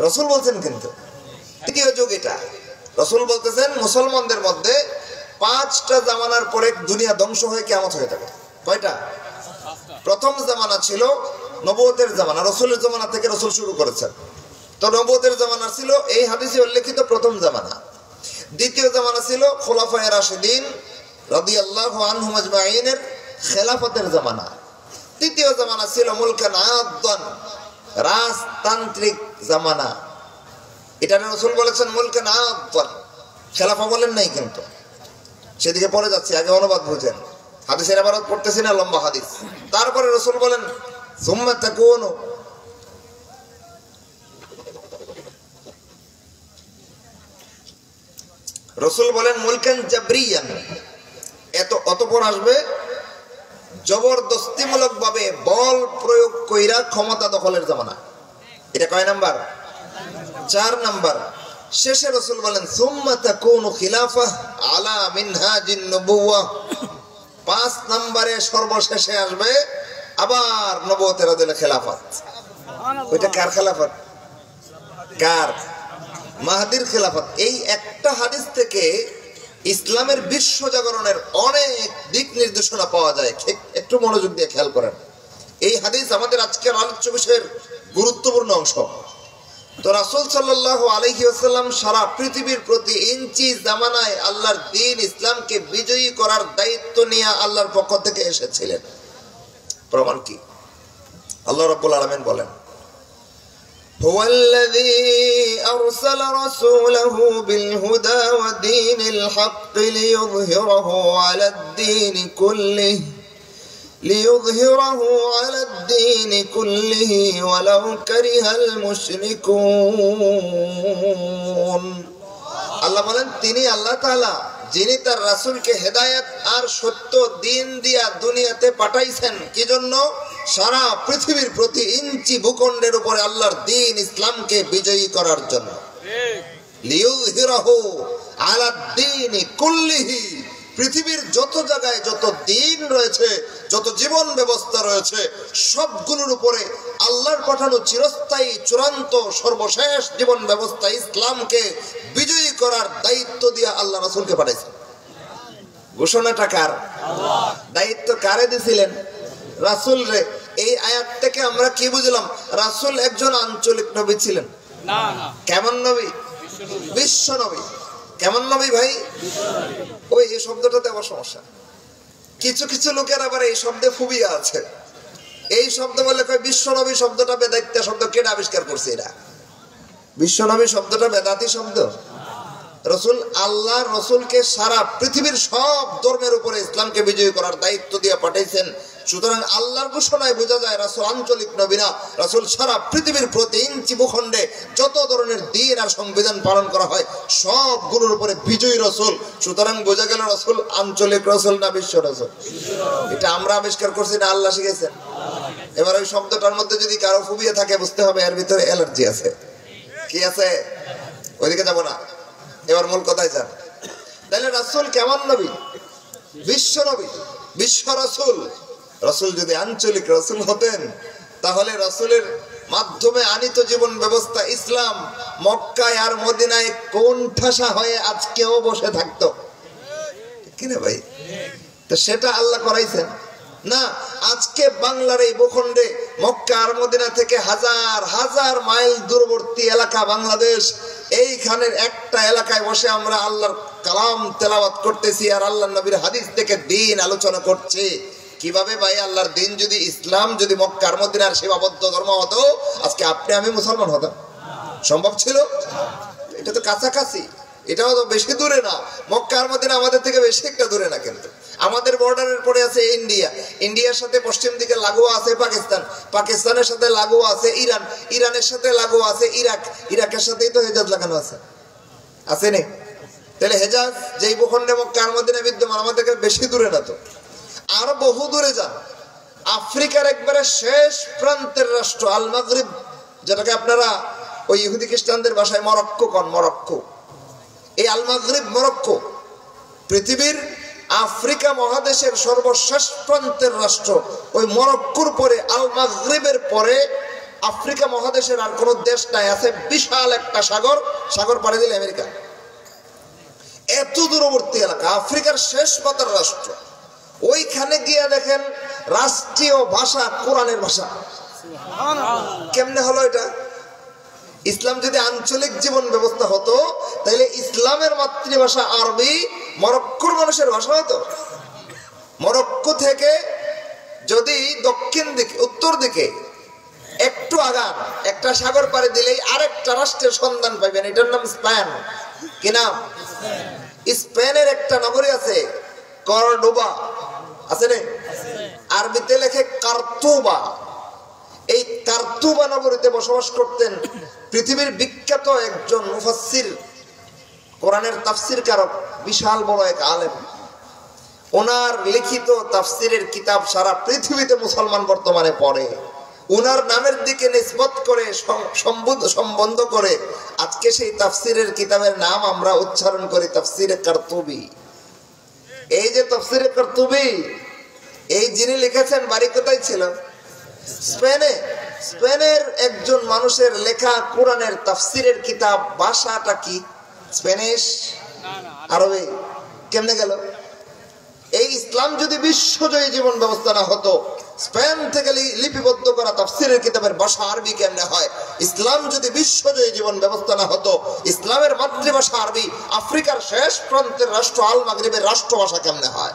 রাসূল বলছেন। কিন্তু তৃতীয় যুগ এটা। রাসূল বলতেছেন মুসলমানদের মধ্যে 5টা জামানার পরে দুনিয়া ধ্বংস হয়ে কিয়ামত হয়ে যাবে। কয়টা? প্রথম জামানা ছিল নবুয়তের জামানা, রাসূলের জামানা থেকে রাসূল শুরু করেছেন। তো নবুয়তের জামানা ছিল এই হাদিসে উল্লেখিত প্রথম জামানা। দ্বিতীয় জামানা ছিল খুলাফায়ে রাশিদিন রাদিয়াল্লাহু আনহুম আজমাইনের খেলাফতের জামানা। তৃতীয় জামানা ছিল মুলকান আদদান, রাজতান্ত্রিক জামানা। এটা রাসূল বলেছেন মুলকান আদদান, খেলাফা বলেন নাই। কিন্তু সেদিকে পরে যাচ্ছে, আগে অনুবাদ বুঝেন। হাদিসের ইবারত পড়তেছি না, লম্বা হাদিস। তারপরে রাসূল বলেন সুম্মা তাকুনু, রাসূল বলেন মুলকান জাবরিয়ান, অতঃপর আসবে জবরদস্তিমূলক ভাবে বল প্রয়োগ কইরা ক্ষমতা দখলের জামানা। এটা কয় নাম্বার? 4 নাম্বার। শেষে রাসূল বলেন সুম্মা তাকুনু খিলাফা আলা মিনহাজিন নবুওয়াহ, 5 নম্বরে সর্বশেষে আসবে আবার নবুয়তের আদলে খেলাফত। ওইটা কার খেলাফত? কার? মাহদির খেলাফত। এই একটা হাদিস থেকে ইসলামের বিশ্ব জাগরণের অনেক দিক নির্দেশনা পাওয়া যায়। একটু মনোযোগ দিয়ে খেয়াল করেন। এই হাদিস আমাদের আজকের আলোচ্য বিষয়ের গুরুত্বপূর্ণ অংশ। তো রাসূল সাল্লাল্লাহু আলাইহি ওয়াসাল্লাম সারা পৃথিবীর প্রতি ইঞ্চি জামানায় আল্লাহর দ্বীন ইসলামকে বিজয়ী করার দায়িত্ব নিয়ে আল্লাহর পক্ষ থেকে এসেছিলেন। প্রমাণ কি? আল্লাহ রাব্বুল আলামিন বলেন হুয়াল্লাযী আরসালা রাসূলাহু বিল হুদা ওয়া দীনিল হক লিইয়ুযহিরাহু আলাদ দীনি কুল্লিহি আলাদ দীনি কুল্লিহি ওয়ালাউ কারিহাল মুশরিকুন। আল্লাহ বলেন তিনি আল্লাহ তাআলা যিনি তার রাসূলকে হেদায়েত আর সত্য দ্বীন দিয়া দুনিয়াতে পাঠাইছেন। কি জন্য? সারা পৃথিবীর প্রতি ইঞ্চি ভূখণ্ডের উপরে আল্লাহর দ্বীন ইসলামকে বিজয়ী করার জন্য। লিইয়ুযহিরাহু আলাদ দীনি কুল্লিহি, পৃথিবীর যত জায়গায় যত দ্বীন রয়েছে, যত জীবন ব্যবস্থা রয়েছে, সবগুলোর উপরে আল্লাহর পাঠানো চিরস্থায়ী চূড়ান্ত সর্বশেষ জীবন ব্যবস্থা ইসলামকে বিজয়ী করার দায়িত্ব দিয়ে আল্লাহ রাসূলকে পাঠাইছেন। ঘোষণাটা কার? দায়িত্ব কারে দিছিলেন? রাসূল রে। এই আয়াত থেকে আমরা কি বুঝলাম? রাসূল একজন আঞ্চলিক নবী ছিলেন না। কেমন নবী? বিশ্ব নবী। কেমন নবী ভাই? ওই এই শব্দটাতে আবার সমস্যা। কিছু কিছু লোকের আবার এই শব্দে ফুবিয়া আছে। এই শব্দ বলে কয় বিশ্ব নবী শব্দটা বেদাতি শব্দ। কেন আবিষ্কার করছে এরা? বিশ্ব নবী শব্দটা বেদাতি শব্দ? রাসূল আল্লাহ রাসূলকে সারা পৃথিবীর সব ধর্মের উপরে ইসলামকে বিজয়ী করার দায়িত্ব দিয়ে পাঠাইছেন। সুতরাং আল্লাহর ঘোষণায় বোঝা যায় রাসূল আঞ্চলিক নবী না, রাসূল সারা পৃথিবীর প্রতি ইঞ্চি ভূখণ্ডে যত ধরনের দ্বীন আর সংবিধান পালন করা হয় সবগুলোর উপরে বিজয়ী রাসূল। সুতরাং বোঝা গেল রাসূল আঞ্চলিক রাসূল না বিশ্ব রাসূল? এটা আমরা আবিষ্কার করছি না আল্লাহ শিখেছেন? এবার ওই শব্দটার মধ্যে যদি কারো ফুবিয়া থাকে বুঝতে হবে এর ভিতরে অ্যালার্জি আছে। কি আছে? ওইদিকে যাব না, এবার মূল কথায় যান। তাহলে রাসূল কেমন নবী? বিশ্ব নবী, বিশ্ব রাসূল। রাসূল যদি আঞ্চলিক রাসূল হতেন তাহলে রাসূলের মাধ্যমে আনিত জীবন ব্যবস্থা ইসলাম মক্কায় আর মদিনায় কোন ঠাসা হয়ে আজকেও বসে থাকতো কিনা ভাই? তো সেটা আল্লাহ করাইছেন না। আজকে বাংলার এই ভূখণ্ডে মক্কা আর মদিনা থেকে হাজার হাজার মাইল দূরবর্তী এলাকা বাংলাদেশ, এইখানের একটা এলাকায় বসে আমরা আল্লাহর কালাম তেলাওয়াত করতেছি আর আল্লাহর নবীর হাদিস থেকে দ্বীন আলোচনা করছি। কিভাবে ভাই? আল্লাহর দ্বীন যদি ইসলাম যদি মক্কা আর মদিনার সীমাবদ্ধ ধর্ম হতো আজকে আপনি আমি মুসলমান হতাম? সম্ভব ছিল? এটা তো কাছাকাছি, এটাও তো বেশি দূরে না। মক্কা আর মদিনা আমাদের থেকে বেশি একটা দূরে না। কিন্তু আমাদের বর্ডারের পরে আছে ইন্ডিয়া, ইন্ডিয়ার সাথে পশ্চিম দিকে লাগু আছে পাকিস্তান, পাকিস্তানের সাথে লাগু আছে ইরান, ইরানের সাথে লাগু আছে ইরাক, ইরাকের সাথেই তো হেজাজ লাগানো আছে, আছে নি? তাহলে হেজাজ যেই ভূখণ্ডে মক্কা আর মদিনা বিদ্যমান আমাদের থেকে বেশি দূরে না। তো আরো বহু দূরে যান, আফ্রিকার একবারে শেষ প্রান্তের রাষ্ট্র আল মাগরিব, যেটাকে আপনারা ওই ইহুদি খ্রিস্টানদের ভাষায় মরক্কো কন, মরক্কো। এই আল মাগরিব মরক্কো পৃথিবীর আফ্রিকা মহাদেশের সর্বশেষ প্রান্তের রাষ্ট্র। ওই মরক্কোর পরে আল মাগরিবের পরে আফ্রিকা মহাদেশের আর কোন দেশ নাই, আছে বিশাল একটা সাগর, সাগর পাড়ি দিলে আমেরিকা। এত দূরবর্তী এলাকা, আফ্রিকার শেষ পাতার রাষ্ট্র। ওইখানে গিয়ে দেখেন রাষ্ট্রীয় ভাষা কোরআনের ভাষা। কেমনে হলো এটা? ইসলাম যদি আঞ্চলিক জীবন ব্যবস্থা হতো তাহলে ইসলামের মাতৃভাষা আরবি, মরক্কোর মানুষের ভাষা হতো। মরক্কো থেকে যদি দক্ষিণ দিকে উত্তর দিকে একটু আগান, একটা সাগর পাড়ি দিলেই আরেকটা রাষ্ট্রের সন্ধান পাইবেন, এটার নাম স্পেন। কি নাম? স্পেনের একটা নগরী আছে কর্ডোবা, আছে না? আরবিতে লেখে কার্তুবা। এই কার্তুবা নগরীতে বসবাস করতেন পৃথিবীর বিখ্যাত একজন মুফাসসির, কোরআনের তাফসির কারক, বিশাল বড় এক আলেম। ওনার লিখিত তাফসিরের কিতাব সারা পৃথিবীতে মুসলমান বর্তমানে পড়ে। ওনার নামের দিকে নিসবত করে, সম্বন্ধ করে আজকে সেই তাফসিরের কিতাবের নাম আমরা উচ্চারণ করি তাফসিরে কারতুবি। এই যে তাফসিরে কারতুবি, এই যিনি লিখেছেন বাড়ি কোথায় ছিল? স্পেনে। স্পেনের একজন মানুষের লেখা কোরআনের তাফসিরের কিতাব, ভাষাটা কি? স্প্যানিশ, আরবি। কেমনে গেল? এই ইসলাম যদি বিশ্বজয়ী জীবন ব্যবস্থা না হতো, স্পেন থেকে লিপিবদ্ধ করা তাফসিরের কিতাবের ভাষা আরবি কেমনে হয়? ইসলাম যদি বিশ্বজয়ী জীবন ব্যবস্থা না হতো, ইসলামের মাতৃভাষা আরবি, আফ্রিকার শেষ প্রান্তের রাষ্ট্র আল মাগরিবের রাষ্ট্রভাষা কেমনে হয়?